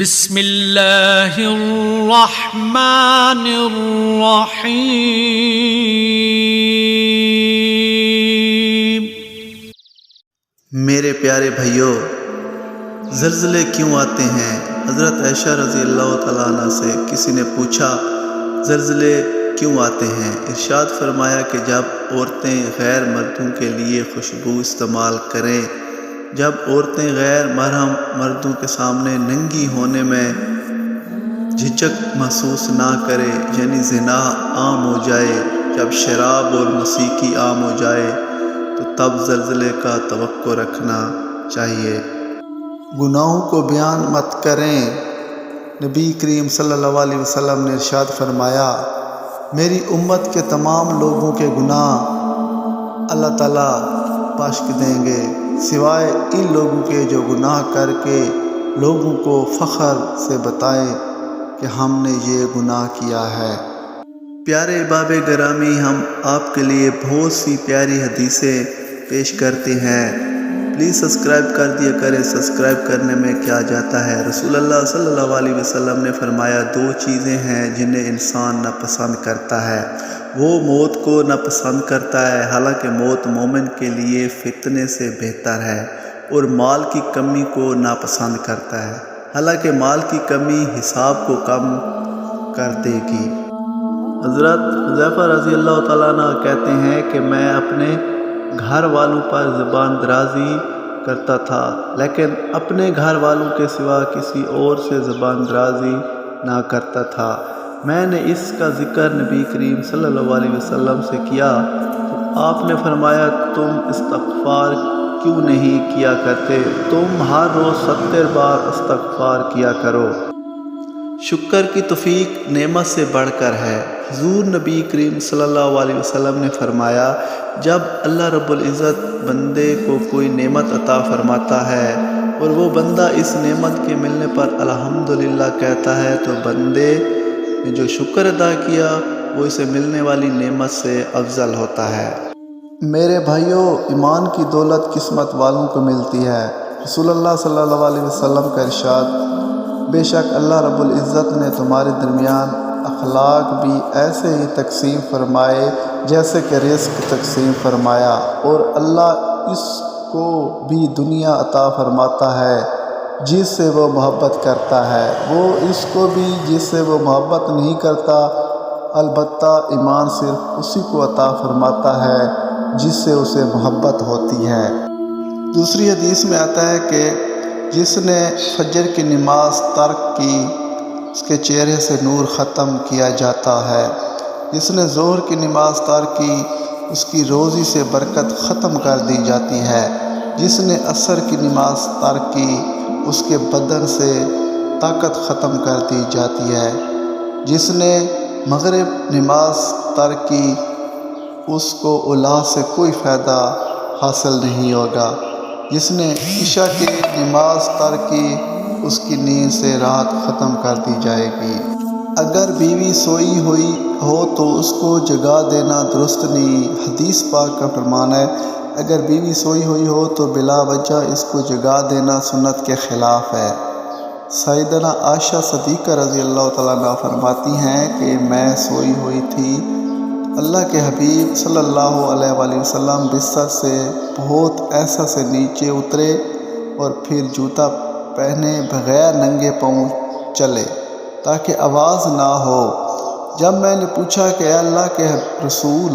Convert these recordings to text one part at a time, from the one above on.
بسم اللہ الرحمن الرحیم۔ میرے پیارے بھائیوں، زلزلے کیوں آتے ہیں؟ حضرت عائشہ رضی اللہ تعالیٰ عنہ سے کسی نے پوچھا زلزلے کیوں آتے ہیں؟ ارشاد فرمایا کہ جب عورتیں غیر مردوں کے لیے خوشبو استعمال کریں، جب عورتیں غیر محرم مردوں کے سامنے ننگی ہونے میں جھجک محسوس نہ کرے، یعنی زنا عام ہو جائے، جب شراب اور موسیقی عام ہو جائے تو تب زلزلے کا توقع رکھنا چاہیے۔ گناہوں کو بیان مت کریں۔ نبی کریم صلی اللہ علیہ وسلم نے ارشاد فرمایا، میری امت کے تمام لوگوں کے گناہ اللہ تعالیٰ بخش دیں گے، سوائے ان لوگوں کے جو گناہ کر کے لوگوں کو فخر سے بتائیں کہ ہم نے یہ گناہ کیا ہے۔ پیارے احباب گرامی، ہم آپ کے لیے بہت سی پیاری حدیثیں پیش کرتے ہیں، پلیز سبسکرائب کر دیا کریں۔ سبسکرائب کرنے میں کیا جاتا ہے؟ رسول اللہ صلی اللہ علیہ وسلم نے فرمایا، دو چیزیں ہیں جنہیں انسان ناپسند کرتا ہے، وہ موت کو ناپسند کرتا ہے، حالانکہ موت مومن کے لیے فتنے سے بہتر ہے، اور مال کی کمی کو ناپسند کرتا ہے، حالانکہ مال کی کمی حساب کو کم کر دے گی۔ حضرت حذیفہ رضی اللہ تعالیٰ عنہ کہتے ہیں کہ میں اپنے گھر والوں پر زبان درازی کرتا تھا، لیکن اپنے گھر والوں کے سوا کسی اور سے زبان درازی نہ کرتا تھا۔ میں نے اس کا ذکر نبی کریم صلی اللہ علیہ وسلم سے کیا تو آپ نے فرمایا، تم استغفار کیوں نہیں کیا کرتے؟ تم ہر روز 70 بار استغفار کیا کرو۔ شکر کی توفیق نعمت سے بڑھ کر ہے۔ حضور نبی کریم صلی اللہ علیہ وسلم نے فرمایا، جب اللہ رب العزت بندے کو کوئی نعمت عطا فرماتا ہے اور وہ بندہ اس نعمت کے ملنے پر الحمدللہ کہتا ہے تو بندے نے جو شکر ادا کیا وہ اسے ملنے والی نعمت سے افضل ہوتا ہے۔ میرے بھائیوں، ایمان کی دولت قسمت والوں کو ملتی ہے۔ رسول اللہ صلی اللہ علیہ وسلم کا ارشاد، بے شک اللہ رب العزت نے تمہارے درمیان اخلاق بھی ایسے ہی تقسیم فرمائے جیسے کہ رزق تقسیم فرمایا، اور اللہ اس کو بھی دنیا عطا فرماتا ہے جس سے وہ محبت کرتا ہے، وہ اس کو بھی جس سے وہ محبت نہیں کرتا، البتہ ایمان صرف اسی کو عطا فرماتا ہے جس سے اسے محبت ہوتی ہے۔ دوسری حدیث میں آتا ہے کہ جس نے فجر کی نماز ترک کی اس کے چہرے سے نور ختم کیا جاتا ہے، جس نے ظہر کی نماز ترک کی اس کی روزی سے برکت ختم کر دی جاتی ہے، جس نے عصر کی نماز ترک کی اس کے بدن سے طاقت ختم کر دی جاتی ہے، جس نے مغرب نماز ترک کی اس کو اولاد سے کوئی فائدہ حاصل نہیں ہوگا، جس نے عشاء کی نماز ترک کی اس کی نیند سے راحت ختم کر دی جائے گی۔ اگر بیوی سوئی ہوئی ہو تو اس کو جگا دینا درست نہیں۔ حدیث پاک کا فرمان ہے، اگر بیوی سوئی ہوئی ہو تو بلا وجہ اس کو جگا دینا سنت کے خلاف ہے۔ سیدنا عائشہ صدیقہ رضی اللہ تعالیٰ عنہ فرماتی ہیں کہ میں سوئی ہوئی تھی، اللہ کے حبیب صلی اللہ علیہ وآلہ وسلم بستر سے بہت ایسا سے نیچے اترے اور پھر جوتا پہنے بغیر ننگے پاؤں چلے تاکہ آواز نہ ہو۔ جب میں نے پوچھا کہ اے اللہ کے رسول،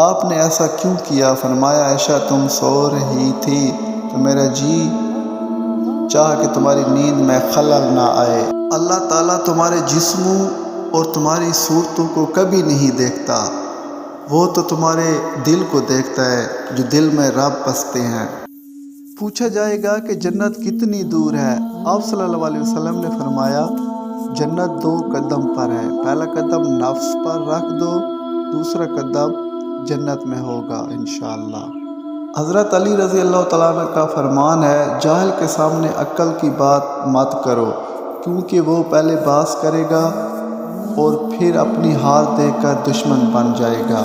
آپ نے ایسا کیوں کیا؟ فرمایا، عائشہ تم سو رہی تھی تو میرا جی چاہ کہ تمہاری نیند میں خلل نہ آئے۔ اللہ تعالیٰ تمہارے جسموں اور تمہاری صورتوں کو کبھی نہیں دیکھتا، وہ تو تمہارے دل کو دیکھتا ہے جو دل میں رب بستے ہیں۔ پوچھا جائے گا کہ جنت کتنی دور ہے؟ آپ صلی اللہ علیہ وسلم نے فرمایا، جنت 2 قدم پر ہے، پہلا قدم نفس پر رکھ دو، دوسرا قدم جنت میں ہوگا انشاءاللہ۔ حضرت علی رضی اللہ تعالیٰ عنہ کا فرمان ہے، جاہل کے سامنے عقل کی بات مت کرو، کیونکہ وہ پہلے باز کرے گا اور پھر اپنی ہار دیکھ کر دشمن بن جائے گا۔